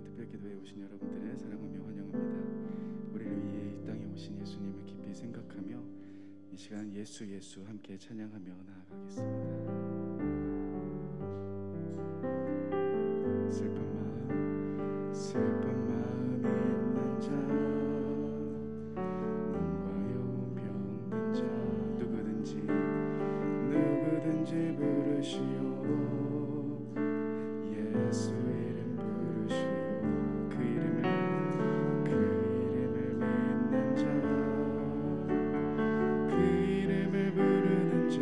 특별기도에 오신 여러분들의 사랑하며 환영합니다. 우리를 위해 이 땅에 오신 예수님을 깊이 생각하며 이 시간 예수 예수 함께 찬양하며 나아가겠습니다. 슬픈 마음 있는 자, 눈과 영 병든 자, 누구든지 부르시오. 예수 이름 부르시오. 그 이름을 믿는 자, 그 이름을 부르는 자,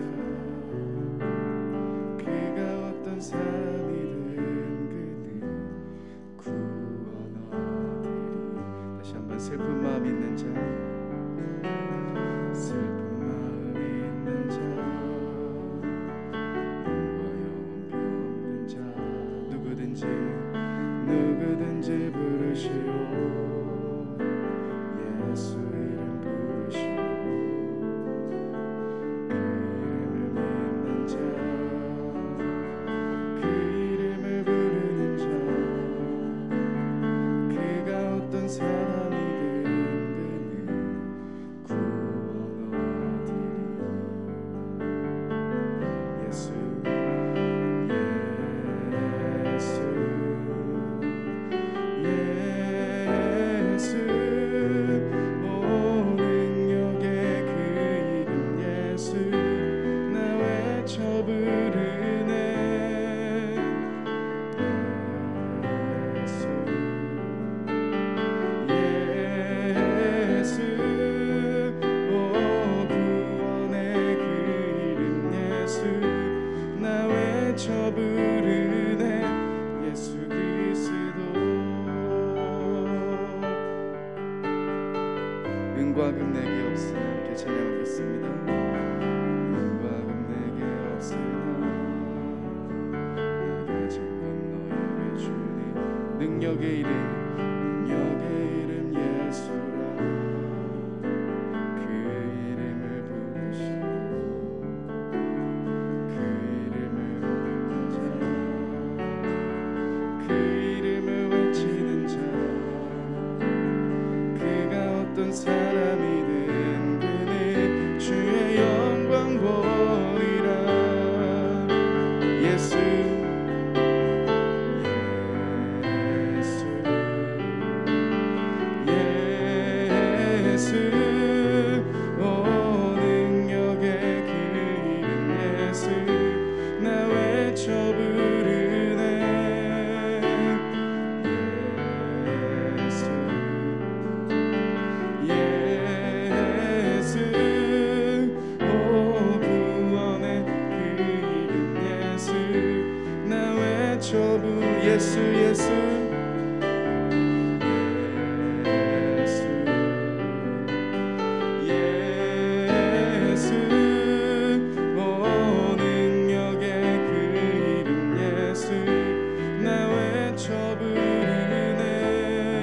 그가 어떤 사람이든 그는 구원 얻으리. 다시 한번 슬픈 마음 있는 자, 슬픈 마음 있는 자, 누구든지 부르시오. 예수 이름 부르시오. 그 이름을 믿는 자, 그 이름을 부르는 자, 그가 어떤 사람이든 그는 구원 얻으리. 예수 은과 금 내게 없으나 함께 찬양하겠습니다. 은과 금 내게 없으나 내가 가진 건 너에게 주니. 능력의 이름 예수라. 그 이름을 부르시오. 그 이름을 부르는 자, 그 이름을 외치는 자, 그가 어떤 사람이든 그는 주의 영광 보리라. 예수 오 능력의 그 이름 예수 나 외쳐 부르네.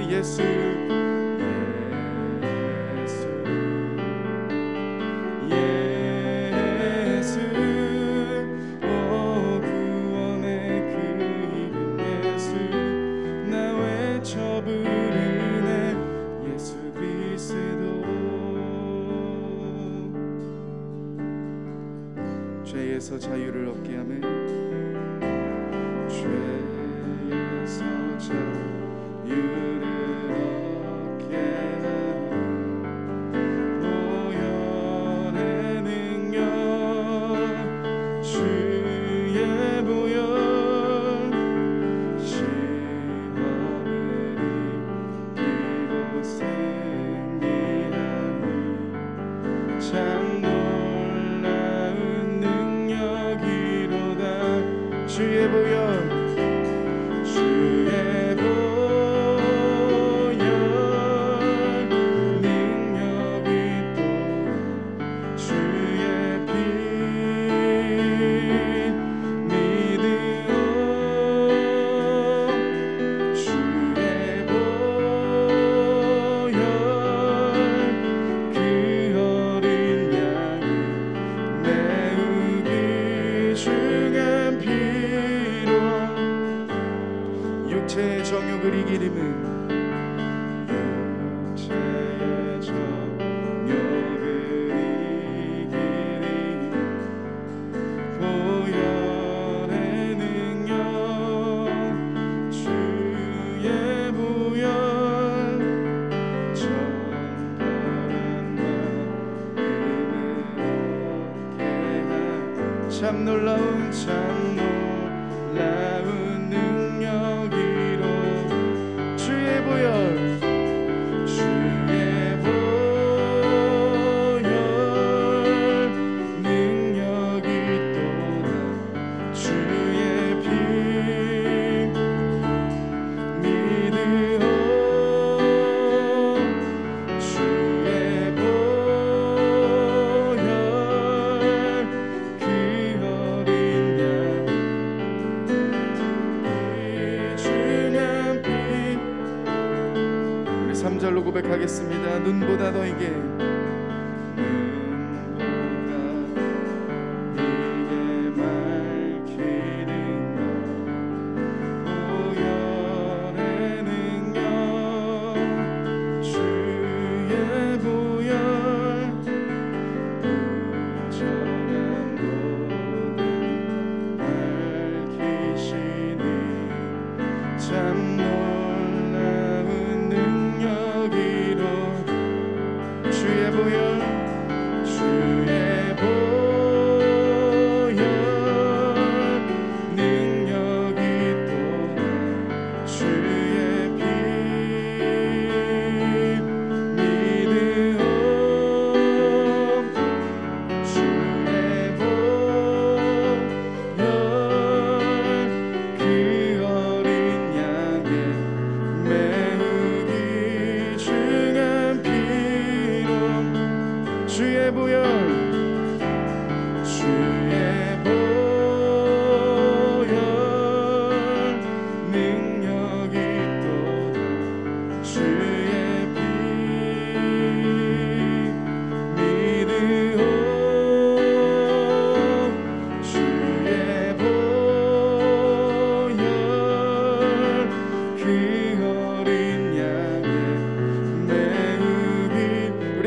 예수 오 구원의 그 이름 예수 나 외쳐 부르네. 예수 죄에서 자유를 얻게 하며 죄에서 자유를 얻게 하며 보혈의 능력 주의 보혈 시험을 이기고 승리하니 참 주의 보혈 능력이 또 주의 피 믿으오. 주의 보혈 그 어린 양을 매우 귀중한 피 육체의 정욕을 이기림은 참 놀라운 능력이로 주의 보혈 능력이 또다 주의 피 믿으오 주의 보혈 그 어린 양 주는 피 우리 3절로 고백하겠습니다. 눈보다 너에게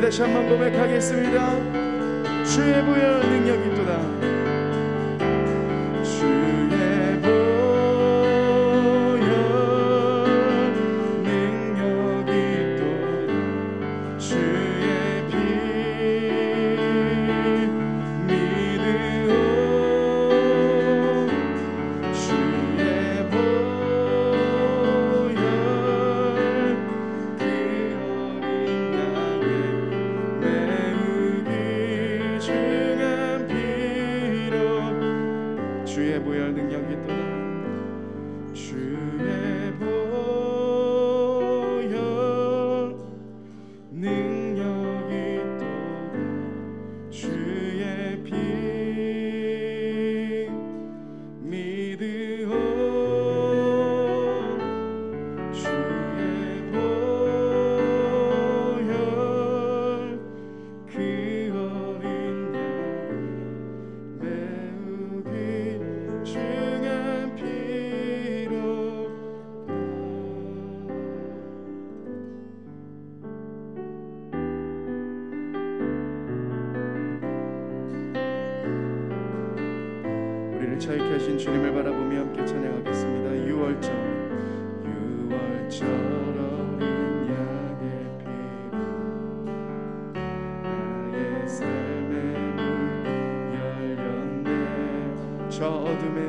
다시 한번 고백하겠습니다. 주의 보혈 능력이 있도다. 주의 보혈 능력이 있도다. 주의 피 믿으오 주의 보혈 그 어린 양의 주의 보혈 능력이 있도다. 주의 보혈 능력이 있도다. 주의 피 믿으오 주의 보혈 그 어린 양 중한 피로 우리를 자유케 하신 주님을 바라보며 함께 찬양하겠습니다. 6월절 어린 양의 피로 나의 삶의 문 열렸네. 저 어둠의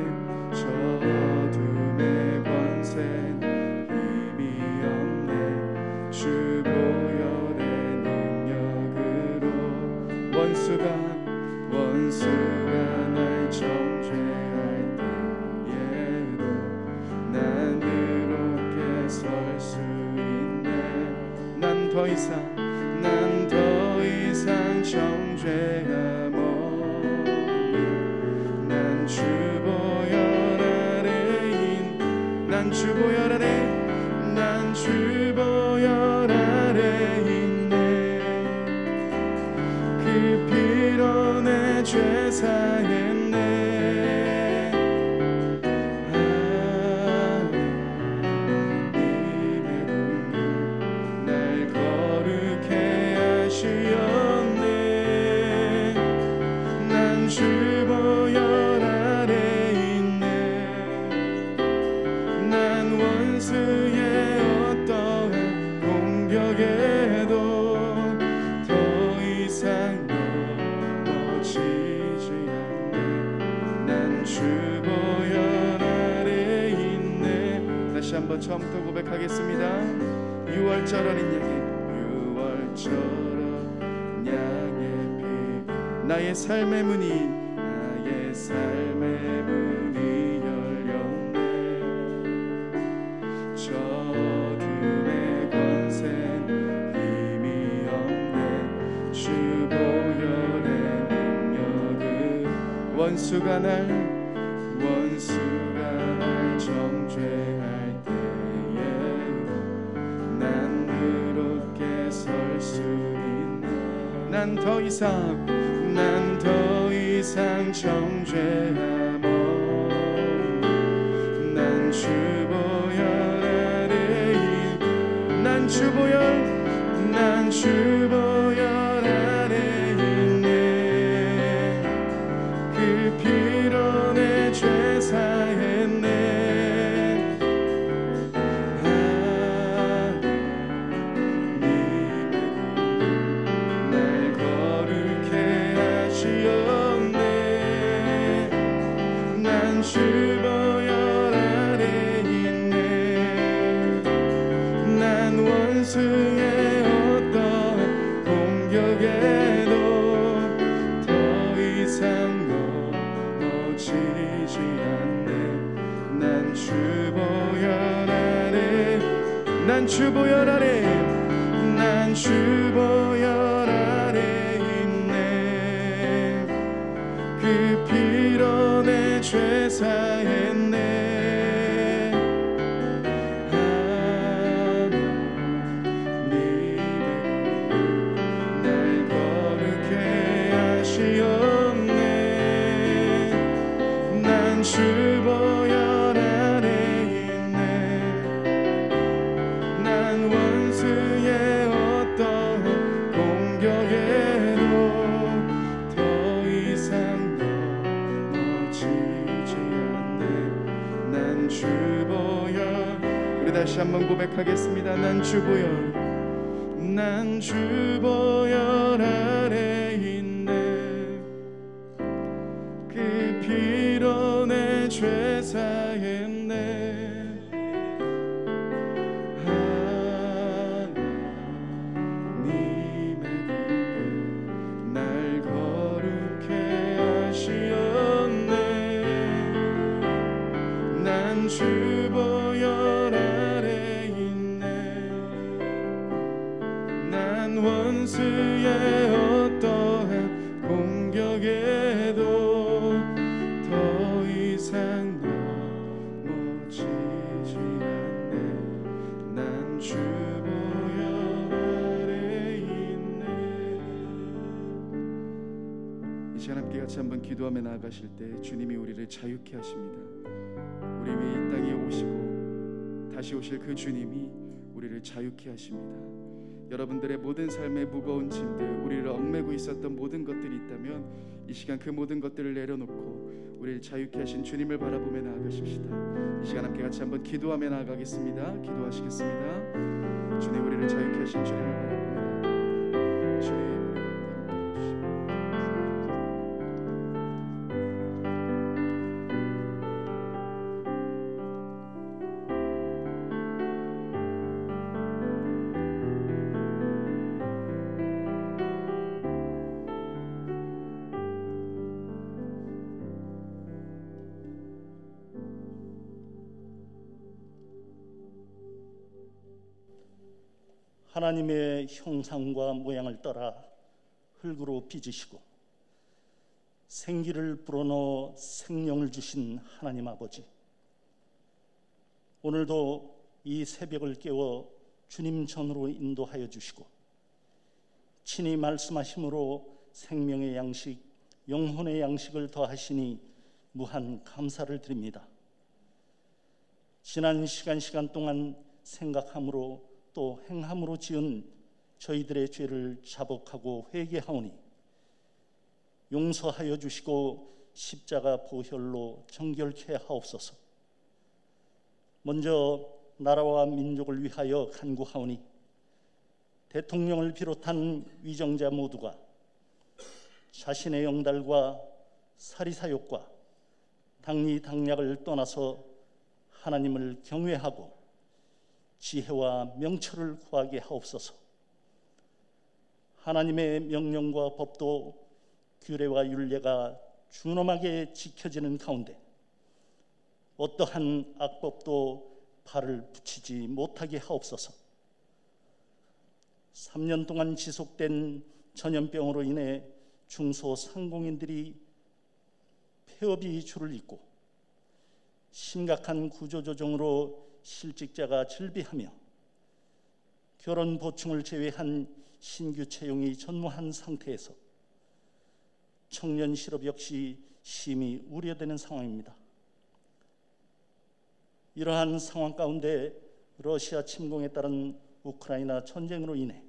권세는 힘이 없네. 주 보혈의 능력으로 원수가 날 정죄할 때에도 난 그렇게 설 수 있네. 난 더 이상 정죄함 없네. 난 주 보혈 아래 있네. 그 피로 내 죄 사했네. 주 보혈 아래 있네. 다시 한번 처음부터 고백하겠습니다. 유월절 어린 양의 유월절 양의 피 나의 삶의 문이 열렸네. 저금의 권세는 힘이 없네. 주 보혈의 능력은 원수가 날 정죄할 때에 난 의롭게 설 수 있네. 난 더 이상 정죄함 없네. 난 주 보혈 아래 난 주 보혈 아래 있네. 그 피로 내 죄 사했네. 주 보혈 아래 있네. 난 원수의 어떤 공격에도 더 이상 넘어지지 않네. 난 주 보혈 아래 난 주 보혈 아래 있네. 그 피로 내 죄 사했네. 하나님의 날 거룩해 하시었네. 난 주 보혈 아래 있네. 난 원수의 어떤 공격에도 더 이상 난 주 보혈. 우리 다시 한번 고백하겠습니다. 난 주 보혈 아래 있네. 그 피로 내 죄 사했네. 하나님의 구원 날 거룩해 하시었네. 난 주 보혈 아래 있네. 난 원수의 어떠한 공격에도 더 이상 넘어지지 않네. 난 주 보혈 아래 있네. 이 시간 함께 같이 한번 기도하며 나아가실 때 주님이 우리를 자유케 하십니다. 우리 위에 이 땅에 오시고 다시 오실 그 주님이 우리를 자유케 하십니다. 여러분들의 모든 삶의 무거운 짐들, 우리를 얽매고 있었던 모든 것들이 있다면 이 시간 그 모든 것들을 내려놓고 우리를 자유케 하신 주님을 바라보며 나아가십시다. 이 시간 함께 같이 한번 기도하며 나아가겠습니다. 기도하시겠습니다. 주님, 우리를 자유케 하신 주님을 바라보며 나아갑니다. 주님, 하나님의 형상과 모양을 따라 흙으로 빚으시고 생기를 불어넣어 생명을 주신 하나님 아버지, 오늘도 이 새벽을 깨워 주님 전으로 인도하여 주시고 친히 말씀하심으로 생명의 양식, 영혼의 양식을 더하시니 무한 감사를 드립니다. 지난 시간 동안 생각함으로 또 행함으로 지은 저희들의 죄를 자복하고 회개하오니 용서하여 주시고 십자가 보혈로 정결케 하옵소서. 먼저 나라와 민족을 위하여 간구하오니 대통령을 비롯한 위정자 모두가 자신의 영달과 사리사욕과 당리당략을 떠나서 하나님을 경외하고 지혜와 명철을 구하게 하옵소서. 하나님의 명령과 법도 규례와 율례가 준엄하게 지켜지는 가운데 어떠한 악법도 발을 붙이지 못하게 하옵소서. 3년 동안 지속된 전염병으로 인해 중소상공인들이 폐업이 줄을 잇고 심각한 구조조정으로 실직자가 즐비하며 결혼 보충을 제외한 신규 채용이 전무한 상태에서 청년 실업 역시 심히 우려되는 상황입니다. 이러한 상황 가운데 러시아 침공에 따른 우크라이나 전쟁으로 인해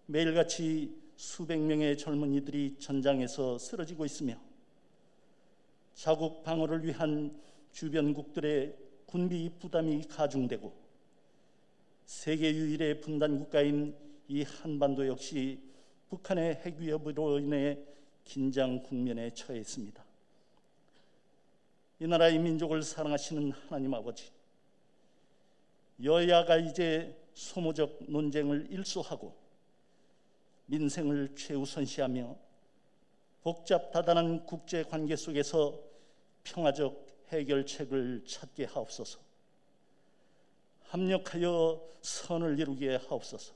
매일같이 수백 명의 젊은이들이 전장에서 쓰러지고 있으며 자국 방어를 위한 주변국들의 군비 부담이 가중되고 세계 유일의 분단 국가인 이 한반도 역시 북한의 핵 위협으로 인해 긴장 국면에 처해 있습니다. 이 나라의 민족을 사랑하시는 하나님 아버지, 여야가 이제 소모적 논쟁을 일소하고 민생을 최우선시하며 복잡다단한 국제관계 속에서 평화적 해결책을 찾게 하옵소서. 합력하여 선을 이루게 하옵소서.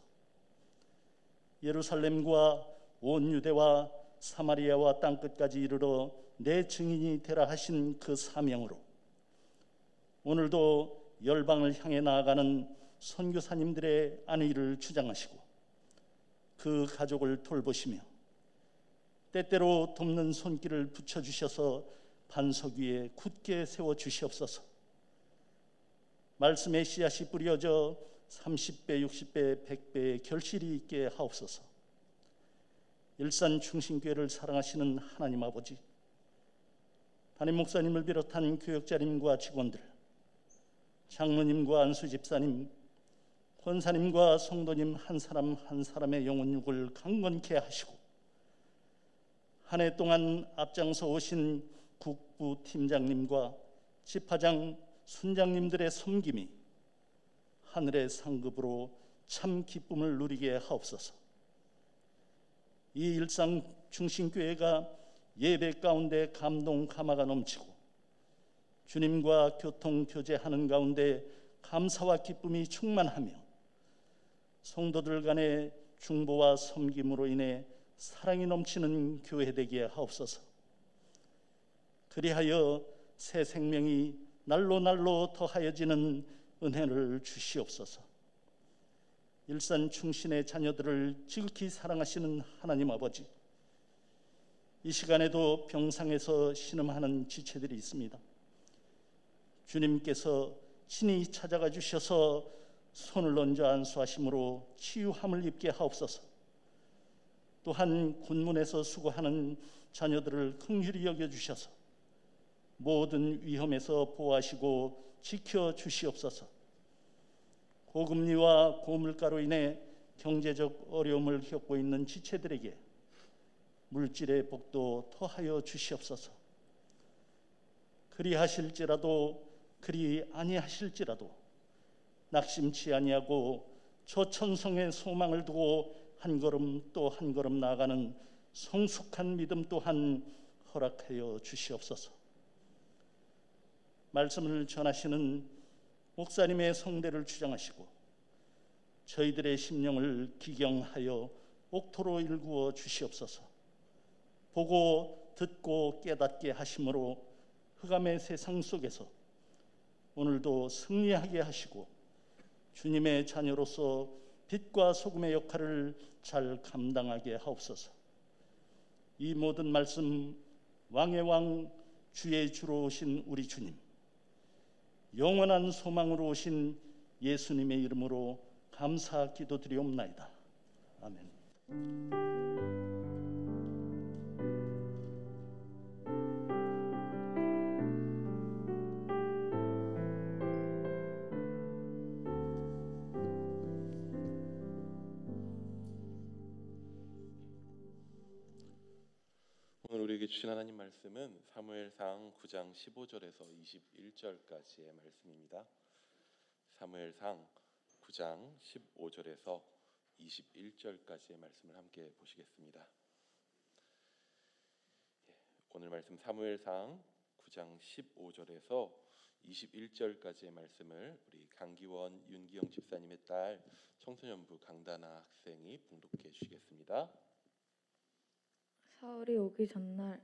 예루살렘과 온 유대와 사마리아와 땅끝까지 이르러 내 증인이 되라 하신 그 사명으로 오늘도 열방을 향해 나아가는 선교사님들의 안위를 주장하시고 그 가족을 돌보시며 때때로 돕는 손길을 붙여주셔서 반석 위에 굳게 세워주시옵소서. 말씀의 씨앗이 뿌려져 30배, 60배, 100배의 결실이 있게 하옵소서. 일산 충신교회를 사랑하시는 하나님 아버지, 담임 목사님을 비롯한 교역자님과 직원들, 장로님과 안수 집사님, 권사님과 성도님 한 사람 한 사람의 영혼육을 강건케 하시고 한 해 동안 앞장서 오신 국부 팀장님과 집화장 순장님들의 섬김이 하늘의 상급으로 참 기쁨을 누리게 하옵소서. 이 일상 중심교회가 예배 가운데 감동 감화가 넘치고 주님과 교통 교제하는 가운데 감사와 기쁨이 충만하며 성도들 간의 중보와 섬김으로 인해 사랑이 넘치는 교회 되게 하옵소서. 그리하여 새 생명이 날로 날로 더하여지는 은혜를 주시옵소서. 일산 충신의 자녀들을 지극히 사랑하시는 하나님 아버지, 이 시간에도 병상에서 신음하는 지체들이 있습니다. 주님께서 친히 찾아가 주셔서 손을 얹어 안수하심으로 치유함을 입게 하옵소서. 또한 군문에서 수고하는 자녀들을 긍휼히 여겨주셔서 모든 위험에서 보호하시고 지켜주시옵소서. 고금리와 고물가로 인해 경제적 어려움을 겪고 있는 지체들에게 물질의 복도 더하여 주시옵소서. 그리하실지라도 그리 아니하실지라도 낙심치 아니하고 초천성의 소망을 두고 한 걸음 또 한 걸음 나아가는 성숙한 믿음 또한 허락하여 주시옵소서. 말씀을 전하시는 목사님의 성대를 주장하시고 저희들의 심령을 기경하여 옥토로 일구어 주시옵소서. 보고 듣고 깨닫게 하심으로 흑암의 세상 속에서 오늘도 승리하게 하시고 주님의 자녀로서 빛과 소금의 역할을 잘 감당하게 하옵소서. 이 모든 말씀 왕의 왕 주의 주로 오신 우리 주님, 영원한 소망으로 오신 예수님의 이름으로 감사 기도드리옵나이다. 아멘. 오늘 우리에게 주신 하나님 말씀은 사무엘상 9장 15절에서 21절까지의 말씀입니다. 사무엘상 9장 15절에서 21절까지의 말씀을 함께 보시겠습니다. 오늘 말씀 사무엘상 9장 15절에서 21절까지의 말씀을 우리 강기원 윤기영 집사님의 딸 청소년부 강다나 학생이 봉독해 주시겠습니다. 사울이 오기 전날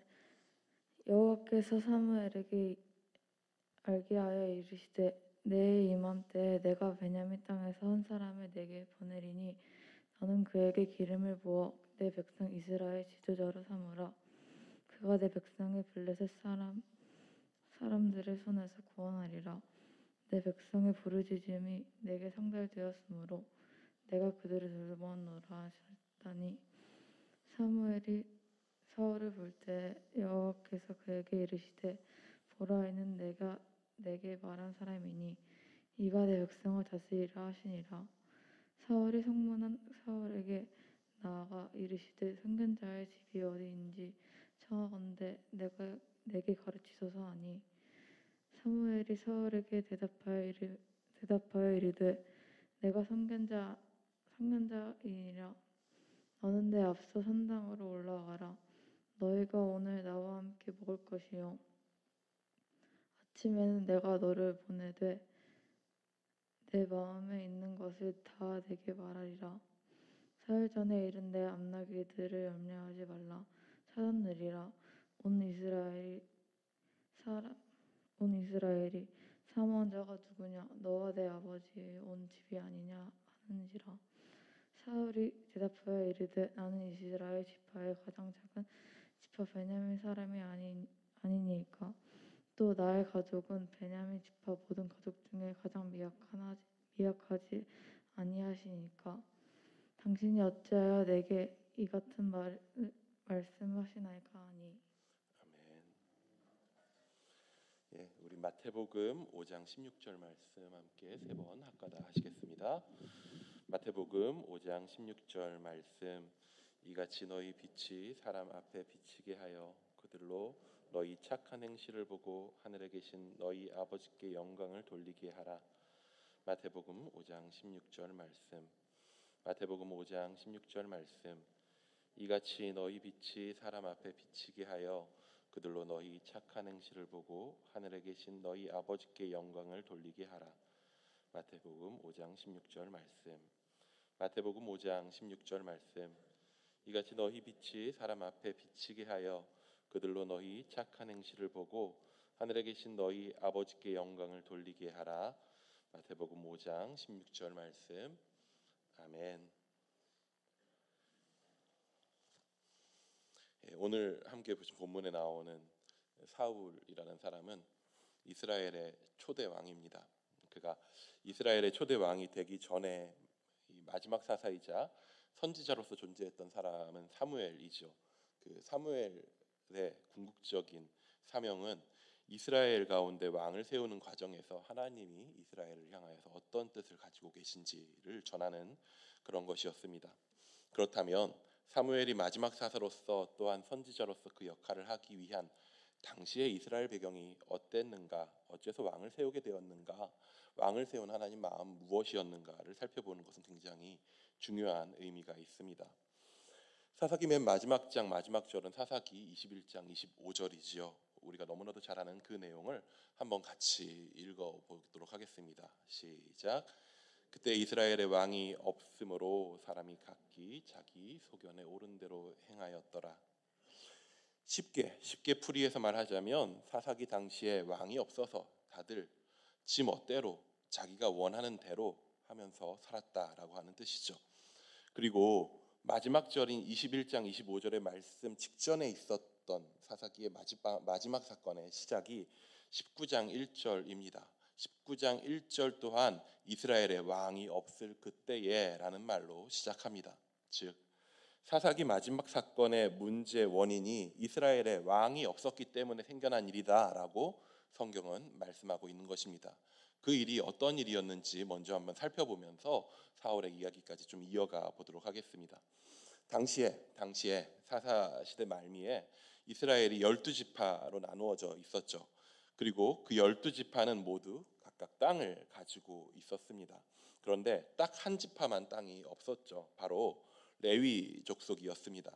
여호와께서 사무엘에게 알게 하여 이르시되 내일 이맘때에 내가 베냐민 땅에서 한 사람을 내게 보내리니 너는 그에게 기름을 부어 내 백성 이스라엘 지도자로 삼으라. 그가 내 백성의 블레셋 사람들의 손에서 구원하리라. 내 백성의 부르짖음이 내게 상달되었으므로 내가 그들을 돌보노라 하셨다니 사무엘이 사울을 볼 때 여호와께서 그에게 이르시되 보라 이는 내가 내게 말한 사람이니 이가 내 백성을 다스리라 하시니라. 사울이 성문한 사울에게 나아가 이르시되 선견자의 집이 어디인지 청하건대 내게 가르치소서 하니 사무엘이 사울에게 대답하여 이르되 내가 선견자이니라. 너는 내 앞서 산당으로 올라가라. 너희가 오늘 나와 함께 먹을 것이요 아침에는 내가 너를 보내되 내 마음에 있는 것을 다 내게 말하리라. 사흘 전에 이른 내 암나귀들을 염려하지 말라. 찾아내리라. 온 이스라엘이 사모한 자가 누구냐? 너와 내 아버지의 온 집이 아니냐 하는지라. 사울이 대답하여 이르되 나는 이스라엘 지파의 가장 작은 지파 베냐민 사람이 아니니까. 또 나의 가족은 베냐민 지파 모든 가족 중에 가장 미약하지 아니하시니까. 당신이 어찌하여 내게 이 같은 말씀하시나이까 하니. 아멘. 우리 마태복음 5장 16절 말씀 함께 세 번 합가다 하시겠습니다. 마태복음 5장 16절 말씀. 이같이 너희 빛이 사람 앞에 비치게 하여 그들로 너희 착한 행실을 보고 하늘에 계신 너희 아버지께 영광을 돌리게 하라. 마태복음 5장 16절 말씀. 마태복음 5장 16절 말씀. 이같이 너희 빛이 사람 앞에 비치게 하여 그들로 너희 착한 행실을 보고 하늘에 계신 너희 아버지께 영광을 돌리게 하라. 마태복음 5장 16절 말씀. 마태복음 5장 16절 말씀. 이같이 너희 빛이 사람 앞에 비치게 하여 그들로 너희 착한 행실을 보고 하늘에 계신 너희 아버지께 영광을 돌리게 하라. 마태복음 5장 16절 말씀. 아멘. 오늘 함께 보신 본문에 나오는 사울이라는 사람은 이스라엘의 초대 왕입니다. 그가 이스라엘의 초대 왕이 되기 전에 이 마지막 사사이자 선지자로서 존재했던 사람은 사무엘이죠. 그 사무엘의 궁극적인 사명은 이스라엘 가운데 왕을 세우는 과정에서 하나님이 이스라엘을 향하여서 어떤 뜻을 가지고 계신지를 전하는 그런 것이었습니다. 그렇다면 사무엘이 마지막 사사로서 또한 선지자로서 그 역할을 하기 위한 당시의 이스라엘 배경이 어땠는가, 어째서 왕을 세우게 되었는가, 왕을 세운 하나님 마음 무엇이었는가를 살펴보는 것은 굉장히 중요한 의미가 있습니다. 사사기 맨 마지막 장 마지막 절은 사사기 21장 25절이지요. 우리가 너무나도 잘 아는 그 내용을 한번 같이 읽어보도록 하겠습니다. 시작. 그때 이스라엘의 왕이 없으므로 사람이 각기 자기 소견에 옳은 대로 행하였더라. 쉽게 풀이해서 말하자면 사사기 당시에 왕이 없어서 다들 지 멋대로 자기가 원하는 대로 하면서 살았다라고 하는 뜻이죠. 그리고 마지막 절인 21장 25절의 말씀 직전에 있었던 사사기의 마지막 사건의 시작이 19장 1절입니다. 19장 1절 또한 이스라엘의 왕이 없을 그때에 라는 말로 시작합니다. 즉 사사기 마지막 사건의 문제 원인이 이스라엘의 왕이 없었기 때문에 생겨난 일이다 라고 성경은 말씀하고 있는 것입니다. 그 일이 어떤 일이었는지 먼저 한번 살펴보면서 사울의 이야기까지 좀 이어가 보도록 하겠습니다. 당시에 사사시대 말미에 이스라엘이 12지파로 나누어져 있었죠. 그리고 그 12지파는 모두 각각 땅을 가지고 있었습니다. 그런데 딱 한 지파만 땅이 없었죠. 바로 레위 족속이었습니다.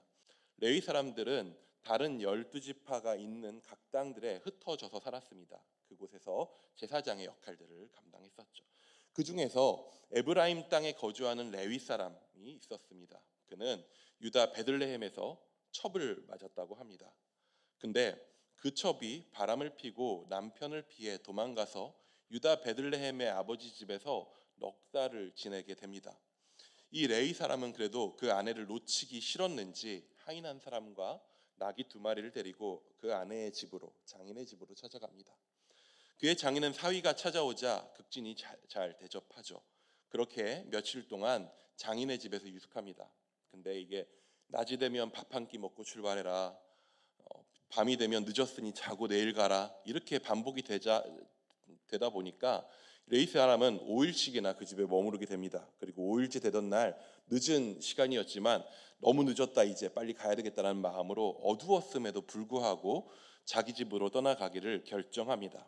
레위 사람들은 다른 12지파가 있는 각 땅들에 흩어져서 살았습니다. 그곳에서 제사장의 역할들을 감당했었죠. 그 중에서 에브라임 땅에 거주하는 레위 사람이 있었습니다. 그는 유다 베들레헴에서 첩을 맞았다고 합니다. 근데 그 첩이 바람을 피고 남편을 피해 도망가서 유다 베들레헴의 아버지 집에서 넉 달을 지내게 됩니다. 이 레위 사람은 그래도 그 아내를 놓치기 싫었는지 하인한 사람과 나귀 2마리를 데리고 그 아내의 집으로, 장인의 집으로 찾아갑니다. 그의 장인은 사위가 찾아오자 극진히 잘 대접하죠. 그렇게 며칠 동안 장인의 집에서 유숙합니다. 근데 이게 낮이 되면 밥 한 끼 먹고 출발해라, 밤이 되면 늦었으니 자고 내일 가라, 이렇게 반복이 되다 보니까 레위 사람은 5일씩이나 그 집에 머무르게 됩니다. 그리고 5일째 되던 날 늦은 시간이었지만 너무 늦었다, 이제 빨리 가야 되겠다는 마음으로 어두웠음에도 불구하고 자기 집으로 떠나가기를 결정합니다.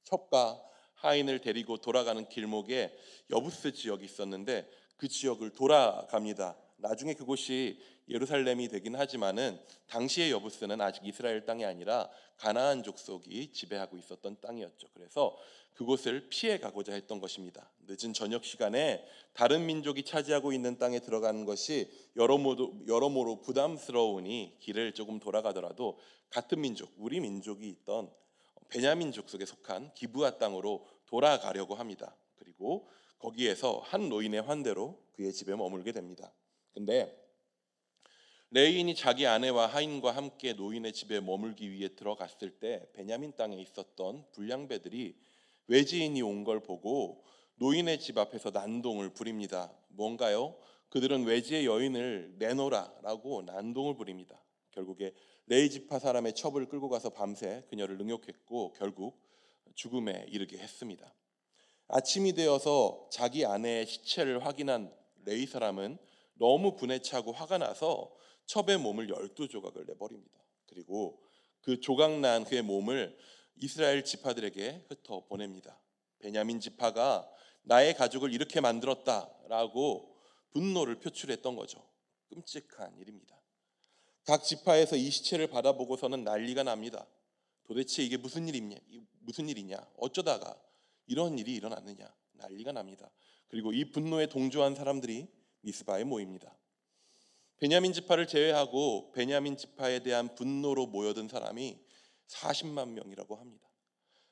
첩과 하인을 데리고 돌아가는 길목에 여부스 지역이 있었는데 그 지역을 돌아갑니다. 나중에 그곳이 예루살렘이 되긴 하지만은 당시의 여부스는 아직 이스라엘 땅이 아니라 가나안 족속이 지배하고 있었던 땅이었죠. 그래서 그곳을 피해 가고자 했던 것입니다. 늦은 저녁 시간에 다른 민족이 차지하고 있는 땅에 들어가는 것이 여러모로 부담스러우니 길을 조금 돌아가더라도 같은 민족, 우리 민족이 있던 베냐민 족속에 속한 기브아 땅으로 돌아가려고 합니다. 그리고 거기에서 한 노인의 환대로 그의 집에 머물게 됩니다. 근데 레위인이 자기 아내와 하인과 함께 노인의 집에 머물기 위해 들어갔을 때 베냐민 땅에 있었던 불량배들이 외지인이 온 걸 보고 노인의 집 앞에서 난동을 부립니다. 뭔가요? 그들은 외지의 여인을 내놓으라라고 난동을 부립니다. 결국에 레위 지파 사람의 첩을 끌고 가서 밤새 그녀를 능욕했고 결국 죽음에 이르게 했습니다. 아침이 되어서 자기 아내의 시체를 확인한 레위 사람은 너무 분에 차고 화가 나서 첩의 몸을 12조각을 내버립니다. 그리고 그 조각난 그의 몸을 이스라엘 지파들에게 흩어 보냅니다. 베냐민 지파가 나의 가족을 이렇게 만들었다라고 분노를 표출했던 거죠. 끔찍한 일입니다. 각 지파에서 이 시체를 받아보고서는 난리가 납니다. 도대체 이게 무슨 일이냐? 어쩌다가 이런 일이 일어났느냐? 난리가 납니다. 그리고 이 분노에 동조한 사람들이 미스바에 모입니다. 베냐민 지파를 제외하고 베냐민 지파에 대한 분노로 모여든 사람이 40만 명이라고 합니다.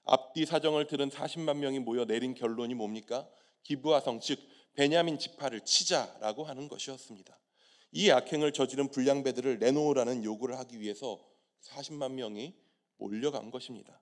앞뒤 사정을 들은 40만 명이 모여 내린 결론이 뭡니까? 기브아성, 즉 베냐민 지파를 치자라고 하는 것이었습니다. 이 악행을 저지른 불량배들을 내놓으라는 요구를 하기 위해서 40만 명이 몰려간 것입니다.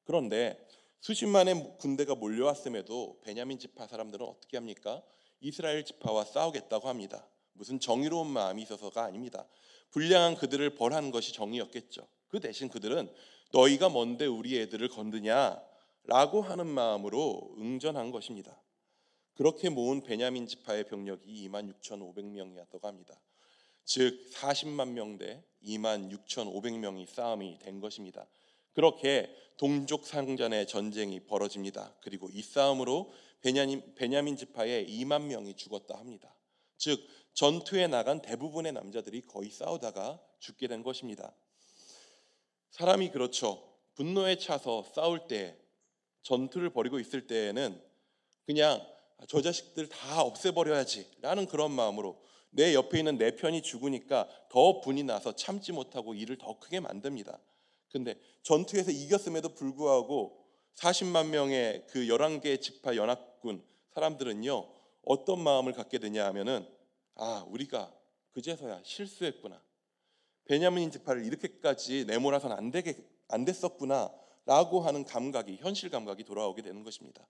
그런데 수십만의 군대가 몰려왔음에도 베냐민 지파 사람들은 어떻게 합니까? 이스라엘 지파와 싸우겠다고 합니다. 무슨 정의로운 마음이 있어서가 아닙니다. 불량한 그들을 벌하는 것이 정의였겠죠. 그 대신 그들은 너희가 뭔데 우리 애들을 건드냐라고 하는 마음으로 응전한 것입니다. 그렇게 모은 베냐민 지파의 병력이 26,500명이었다고 합니다. 즉 40만 명 대 26,500명이 싸움이 된 것입니다. 그렇게 동족 상전의 전쟁이 벌어집니다. 그리고 이 싸움으로 베냐민 지파의 2만 명이 죽었다 합니다. 즉 전투에 나간 대부분의 남자들이 거의 싸우다가 죽게 된 것입니다. 사람이 그렇죠. 분노에 차서 싸울 때, 전투를 벌이고 있을 때에는 그냥 저 자식들 다 없애버려야지 라는 그런 마음으로 내 옆에 있는 내 편이 죽으니까 더 분이 나서 참지 못하고 일을 더 크게 만듭니다. 근데 전투에서 이겼음에도 불구하고 40만 명의 그 11개 지파 연합군 사람들은요, 어떤 마음을 갖게 되냐 하면은 우리가 그제서야 실수했구나. 베냐민 지파를 이렇게까지 내몰아서는 안 됐었구나 라고 하는 감각이, 현실 감각이 돌아오게 되는 것입니다.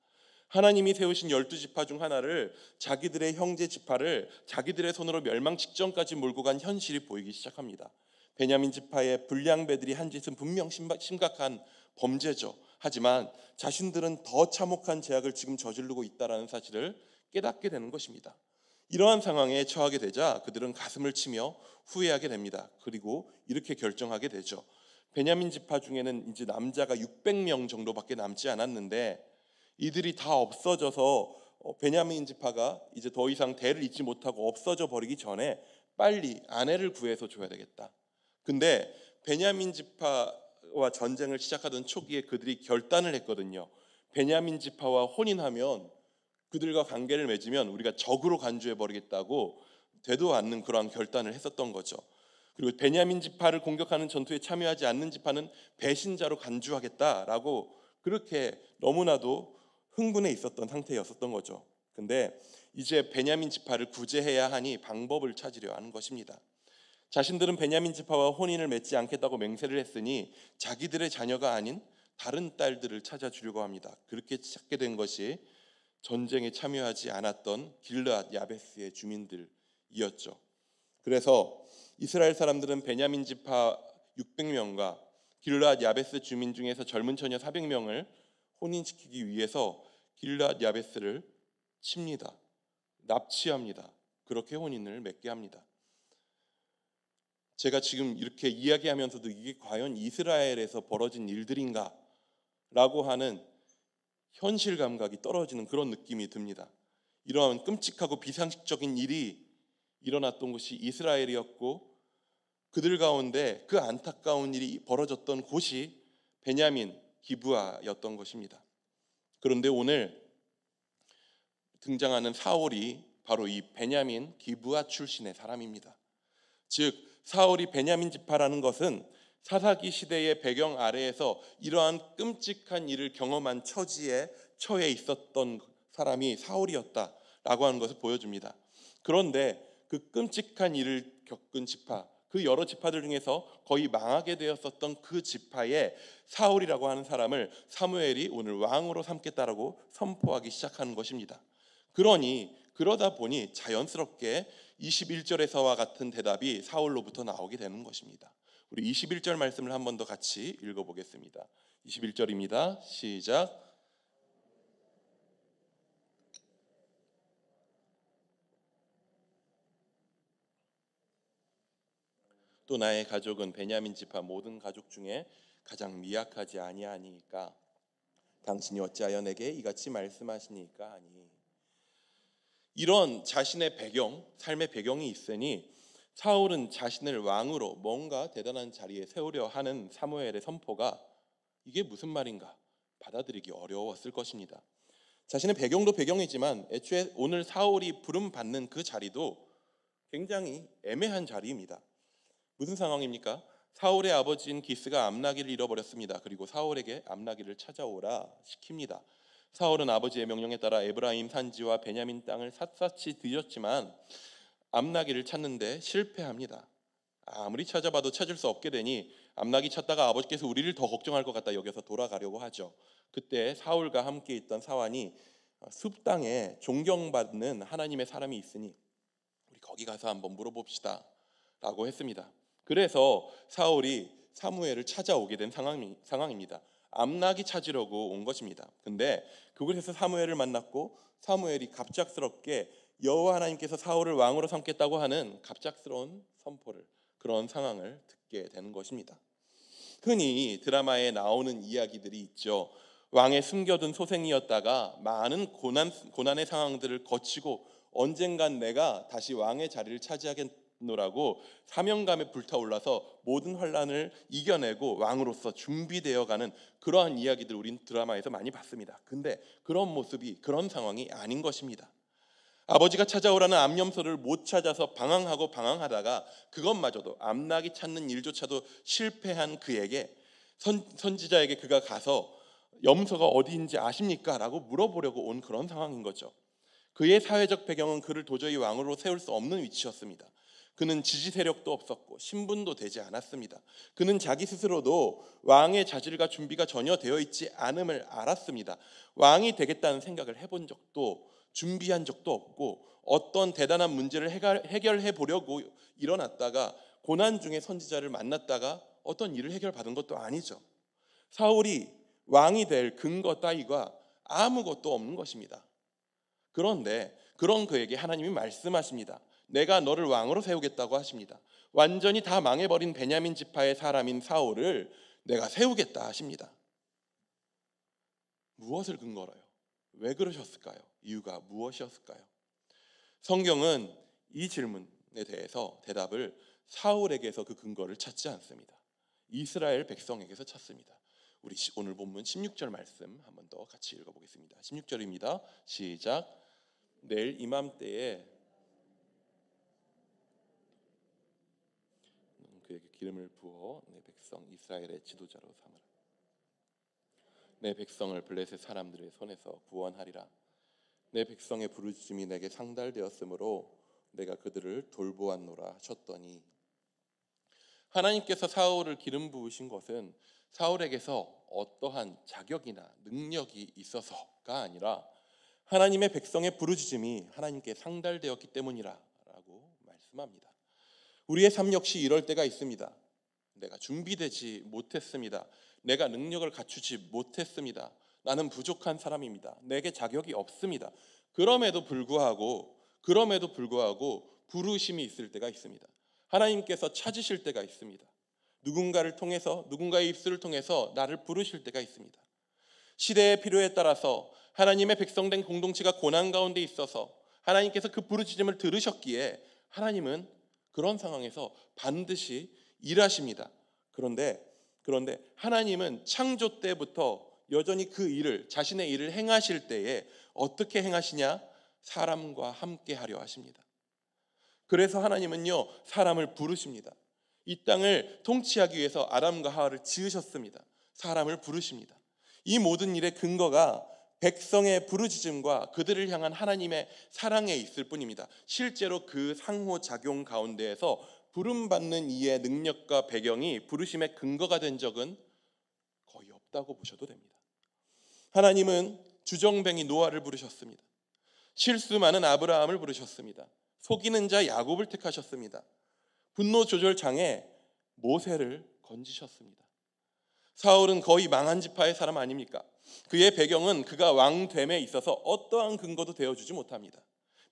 하나님이 세우신 12지파 중 하나를, 자기들의 형제 지파를 자기들의 손으로 멸망 직전까지 몰고 간 현실이 보이기 시작합니다. 베냐민 지파의 불량배들이 한 짓은 분명 심각한 범죄죠. 하지만 자신들은 더 참혹한 죄악을 지금 저지르고 있다는 사실을 깨닫게 되는 것입니다. 이러한 상황에 처하게 되자 그들은 가슴을 치며 후회하게 됩니다. 그리고 이렇게 결정하게 되죠. 베냐민 지파 중에는 이제 남자가 600명 정도밖에 남지 않았는데 이들이 다 없어져서 베냐민 지파가 이제 더 이상 대를 잇지 못하고 없어져 버리기 전에 빨리 아내를 구해서 줘야 되겠다. 근데 베냐민 지파와 전쟁을 시작하던 초기에 그들이 결단을 했거든요. 베냐민 지파와 혼인하면 그들과 관계를 맺으면 우리가 적으로 간주해 버리겠다고 되도 않는 그러한 결단을 했었던 거죠. 그리고 베냐민 지파를 공격하는 전투에 참여하지 않는 지파는 배신자로 간주하겠다라고 그렇게 너무나도 흥분해 있었던 상태였었던 거죠. 근데 이제 베냐민 지파를 구제해야 하니 방법을 찾으려 하는 것입니다. 자신들은 베냐민 지파와 혼인을 맺지 않겠다고 맹세를 했으니 자기들의 자녀가 아닌 다른 딸들을 찾아주려고 합니다. 그렇게 찾게 된 것이 전쟁에 참여하지 않았던 길르앗 야베스의 주민들이었죠. 그래서 이스라엘 사람들은 베냐민 지파 600명과 길르앗 야베스 주민 중에서 젊은 처녀 400명을 혼인시키기 위해서 길르앗 야베스를 칩니다. 납치합니다. 그렇게 혼인을 맺게 합니다. 제가 지금 이렇게 이야기하면서도 이게 과연 이스라엘에서 벌어진 일들인가 라고 하는 현실 감각이 떨어지는 그런 느낌이 듭니다. 이러한 끔찍하고 비상식적인 일이 일어났던 곳이 이스라엘이었고 그들 가운데 그 안타까운 일이 벌어졌던 곳이 베냐민 기브아였던 것입니다. 그런데 오늘 등장하는 사울이 바로 이 베냐민 기브아 출신의 사람입니다. 즉 사울이 베냐민 지파라는 것은 사사기 시대의 배경 아래에서 이러한 끔찍한 일을 경험한 처지에 처해 있었던 사람이 사울이었다라고 하는 것을 보여줍니다. 그런데 그 끔찍한 일을 겪은 지파, 그 여러 지파들 중에서 거의 망하게 되었었던 그 지파에 사울이라고 하는 사람을 사무엘이 오늘 왕으로 삼겠다라고 선포하기 시작하는 것입니다. 그러다 보니 자연스럽게 21절에서와 같은 대답이 사울로부터 나오게 되는 것입니다. 우리 21절 말씀을 한 번 더 같이 읽어보겠습니다. 21절입니다. 시작. 또 나의 가족은 베냐민 지파 모든 가족 중에 가장 미약하지 아니하니까 당신이 어찌하여 내게 이같이 말씀하시니까 하니. 이런 자신의 배경, 삶의 배경이 있으니 사울은 자신을 왕으로 뭔가 대단한 자리에 세우려 하는 사무엘의 선포가 이게 무슨 말인가 받아들이기 어려웠을 것입니다. 자신의 배경도 배경이지만 애초에 오늘 사울이 부름받는 그 자리도 굉장히 애매한 자리입니다. 무슨 상황입니까? 사울의 아버지인 기스가 암나기를 잃어버렸습니다. 그리고 사울에게 암나기를 찾아오라 시킵니다. 사울은 아버지의 명령에 따라 에브라임 산지와 베냐민 땅을 샅샅이 뒤졌지만 암나기를 찾는데 실패합니다. 아무리 찾아봐도 찾을 수 없게 되니 암나기 찾다가 아버지께서 우리를 더 걱정할 것 같다 여겨서 돌아가려고 하죠. 그때 사울과 함께 있던 사환이 숲 땅에 존경받는 하나님의 사람이 있으니 우리 거기 가서 한번 물어봅시다 라고 했습니다. 그래서 사울이 사무엘을 찾아오게 된 상황입니다. 암나기 찾으려고 온 것입니다. 근데 그곳에서 사무엘을 만났고 사무엘이 갑작스럽게 여호와 하나님께서 사울을 왕으로 삼겠다고 하는 갑작스러운 선포를, 그런 상황을 듣게 되는 것입니다. 흔히 드라마에 나오는 이야기들이 있죠. 왕의 숨겨둔 소생이었다가 많은 고난의 상황들을 거치고 언젠간 내가 다시 왕의 자리를 차지하겠노라고 사명감에 불타올라서 모든 환난을 이겨내고 왕으로서 준비되어가는 그러한 이야기들 우린 드라마에서 많이 봤습니다. 근데 그런 모습이, 그런 상황이 아닌 것입니다. 아버지가 찾아오라는 암염소를 못 찾아서 방황하다가 그것마저도 암나기 찾는 일조차도 실패한 그에게 선지자에게 그가 가서 염소가 어디인지 아십니까? 라고 물어보려고 온 그런 상황인 거죠. 그의 사회적 배경은 그를 도저히 왕으로 세울 수 없는 위치였습니다. 그는 지지 세력도 없었고 신분도 되지 않았습니다. 그는 자기 스스로도 왕의 자질과 준비가 전혀 되어 있지 않음을 알았습니다. 왕이 되겠다는 생각을 해본 적도 준비한 적도 없고 어떤 대단한 문제를 해결해 보려고 일어났다가 고난 중에 선지자를 만났다가 어떤 일을 해결받은 것도 아니죠. 사울이 왕이 될 근거 따위가 아무것도 없는 것입니다. 그런데 그런 그에게 하나님이 말씀하십니다. 내가 너를 왕으로 세우겠다고 하십니다. 완전히 다 망해버린 베냐민 지파의 사람인 사울을 내가 세우겠다 하십니다. 무엇을 근거로요? 왜 그러셨을까요? 이유가 무엇이었을까요? 성경은 이 질문에 대해서 대답을 사울에게서 그 근거를 찾지 않습니다. 이스라엘 백성에게서 찾습니다. 우리 오늘 본문 16절 말씀 한 번 더 같이 읽어보겠습니다. 16절입니다. 시작. 내일 이맘때에 그에게 기름을 부어 내 백성 이스라엘의 지도자로 삼으라. 내 백성을 블레셋 사람들의 손에서 구원하리라. 내 백성의 부르짖음이 내게 상달되었으므로 내가 그들을 돌보았노라 하셨더니, 하나님께서 사울을 기름 부으신 것은 사울에게서 어떠한 자격이나 능력이 있어서가 아니라 하나님의 백성의 부르짖음이 하나님께 상달되었기 때문이라고 말씀합니다. 우리의 삶 역시 이럴 때가 있습니다. 내가 준비되지 못했습니다. 내가 능력을 갖추지 못했습니다. 나는 부족한 사람입니다. 내게 자격이 없습니다. 그럼에도 불구하고 부르심이 있을 때가 있습니다. 하나님께서 찾으실 때가 있습니다. 누군가를 통해서, 누군가의 입술을 통해서 나를 부르실 때가 있습니다. 시대의 필요에 따라서 하나님의 백성된 공동체가 고난 가운데 있어서 하나님께서 그 부르짖음을 들으셨기에 하나님은 그런 상황에서 반드시 일하십니다. 그런데 하나님은 창조 때부터 여전히 그 일을, 자신의 일을 행하실 때에 어떻게 행하시냐? 사람과 함께 하려 하십니다. 그래서 하나님은요, 사람을 부르십니다. 이 땅을 통치하기 위해서 아담과 하와를 지으셨습니다. 사람을 부르십니다. 이 모든 일의 근거가 백성의 부르짖음과 그들을 향한 하나님의 사랑에 있을 뿐입니다. 실제로 그 상호작용 가운데에서 부름받는 이의 능력과 배경이 부르심의 근거가 된 적은 거의 없다고 보셔도 됩니다. 하나님은 주정뱅이 노아를 부르셨습니다. 실수 많은 아브라함을 부르셨습니다. 속이는 자 야곱을 택하셨습니다. 분노 조절 장애 모세를 건지셨습니다. 사울은 거의 망한 지파의 사람 아닙니까? 그의 배경은 그가 왕됨에 있어서 어떠한 근거도 되어주지 못합니다.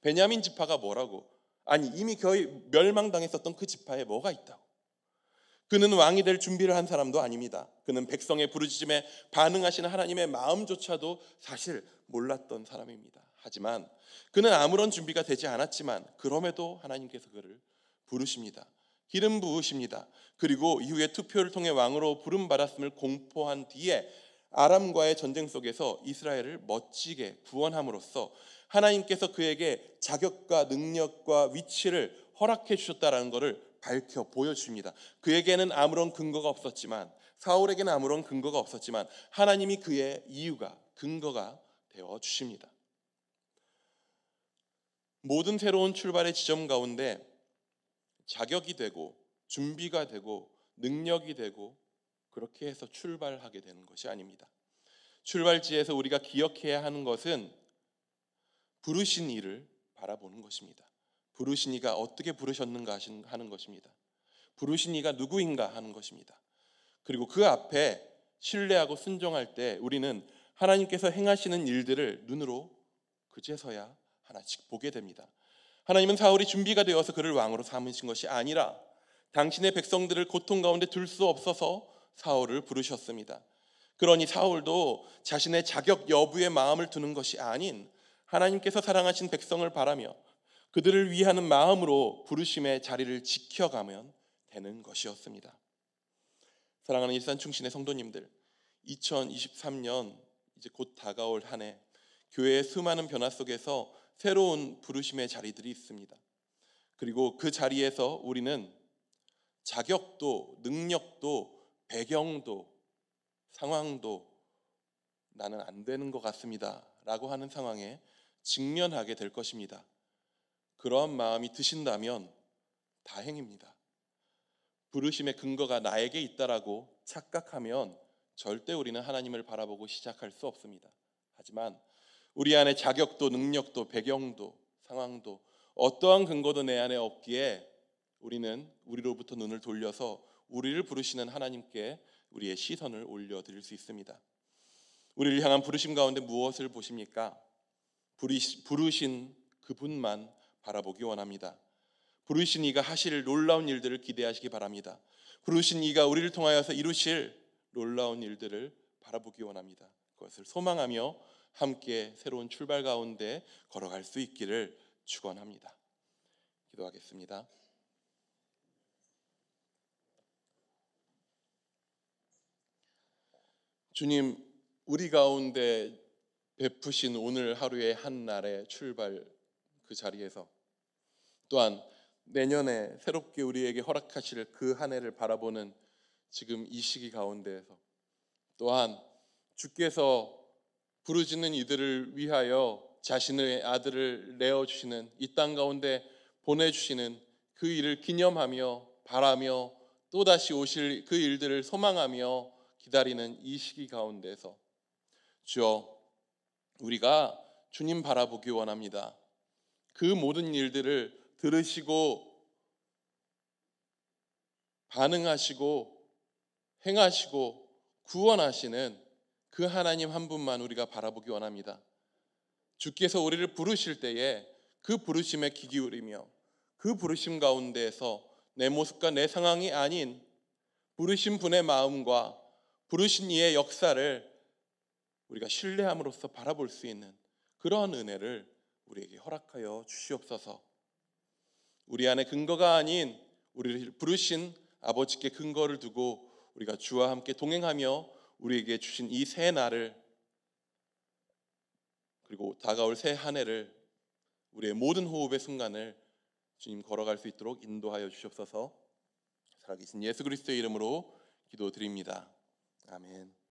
베냐민 지파가 뭐라고? 아니, 이미 거의 멸망당했었던 그 지파에 뭐가 있다고? 그는 왕이 될 준비를 한 사람도 아닙니다. 그는 백성의 부르짖음에 반응하시는 하나님의 마음조차도 사실 몰랐던 사람입니다. 하지만 그는 아무런 준비가 되지 않았지만 그럼에도 하나님께서 그를 부르십니다. 기름 부으십니다. 그리고 이후에 투표를 통해 왕으로 부름받았음을 공포한 뒤에 아람과의 전쟁 속에서 이스라엘을 멋지게 구원함으로써 하나님께서 그에게 자격과 능력과 위치를 허락해 주셨다는 것을 밝혀 보여주십니다. 그에게는 아무런 근거가 없었지만, 사울에게는 아무런 근거가 없었지만 하나님이 그의 이유가, 근거가 되어 주십니다. 모든 새로운 출발의 지점 가운데 자격이 되고 준비가 되고 능력이 되고 그렇게 해서 출발하게 되는 것이 아닙니다. 출발지에서 우리가 기억해야 하는 것은 부르신 이를 바라보는 것입니다. 부르신 이가 어떻게 부르셨는가 하는 것입니다. 부르신 이가 누구인가 하는 것입니다. 그리고 그 앞에 신뢰하고 순종할 때 우리는 하나님께서 행하시는 일들을 눈으로 그제서야 하나씩 보게 됩니다. 하나님은 사울이 준비가 되어서 그를 왕으로 삼으신 것이 아니라 당신의 백성들을 고통 가운데 둘 수 없어서 사울을 부르셨습니다. 그러니 사울도 자신의 자격 여부에 마음을 두는 것이 아닌 하나님께서 사랑하신 백성을 바라며 그들을 위하는 마음으로 부르심의 자리를 지켜가면 되는 것이었습니다. 사랑하는 일산충신의 성도님들, 2023년 이제 곧 다가올 한 해 교회의 수많은 변화 속에서 새로운 부르심의 자리들이 있습니다. 그리고 그 자리에서 우리는 자격도, 능력도, 배경도, 상황도 나는 안 되는 것 같습니다 라고 하는 상황에 직면하게 될 것입니다. 그러한 마음이 드신다면 다행입니다. 부르심의 근거가 나에게 있다라고 착각하면 절대 우리는 하나님을 바라보고 시작할 수 없습니다. 하지만 우리 안에 자격도, 능력도, 배경도, 상황도 어떠한 근거도 내 안에 없기에 우리는 우리로부터 눈을 돌려서 우리를 부르시는 하나님께 우리의 시선을 올려드릴 수 있습니다. 우리를 향한 부르심 가운데 무엇을 보십니까? 부르신 그분만 바라보기 원합니다. 부르신 이가 하실 놀라운 일들을 기대하시기 바랍니다. 부르신 이가 우리를 통하여서 이루실 놀라운 일들을 바라보기 원합니다. 그것을 소망하며 함께 새로운 출발 가운데 걸어갈 수 있기를 축원합니다. 기도하겠습니다. 주님, 우리 가운데 베푸신 오늘 하루의 한 날의 출발 그 자리에서 또한 내년에 새롭게 우리에게 허락하실 그 한 해를 바라보는 지금 이 시기 가운데에서 또한 주께서 부르짖는 이들을 위하여 자신의 아들을 내어주시는 이 땅 가운데 보내주시는 그 일을 기념하며 바라며 또다시 오실 그 일들을 소망하며 기다리는 이 시기 가운데서 주여, 우리가 주님 바라보기 원합니다. 그 모든 일들을 들으시고 반응하시고 행하시고 구원하시는 그 하나님 한 분만 우리가 바라보기 원합니다. 주께서 우리를 부르실 때에 그 부르심에 귀 기울이며 그 부르심 가운데에서 내 모습과 내 상황이 아닌 부르신 분의 마음과 부르신 이의 역사를 우리가 신뢰함으로써 바라볼 수 있는 그러한 은혜를 우리에게 허락하여 주시옵소서. 우리 안에 근거가 아닌 우리를 부르신 아버지께 근거를 두고 우리가 주와 함께 동행하며 우리에게 주신 이 새 날을 그리고 다가올 새 한 해를 우리의 모든 호흡의 순간을 주님 걸어갈 수 있도록 인도하여 주시옵소서. 살아계신 예수 그리스도의 이름으로 기도드립니다. 아멘.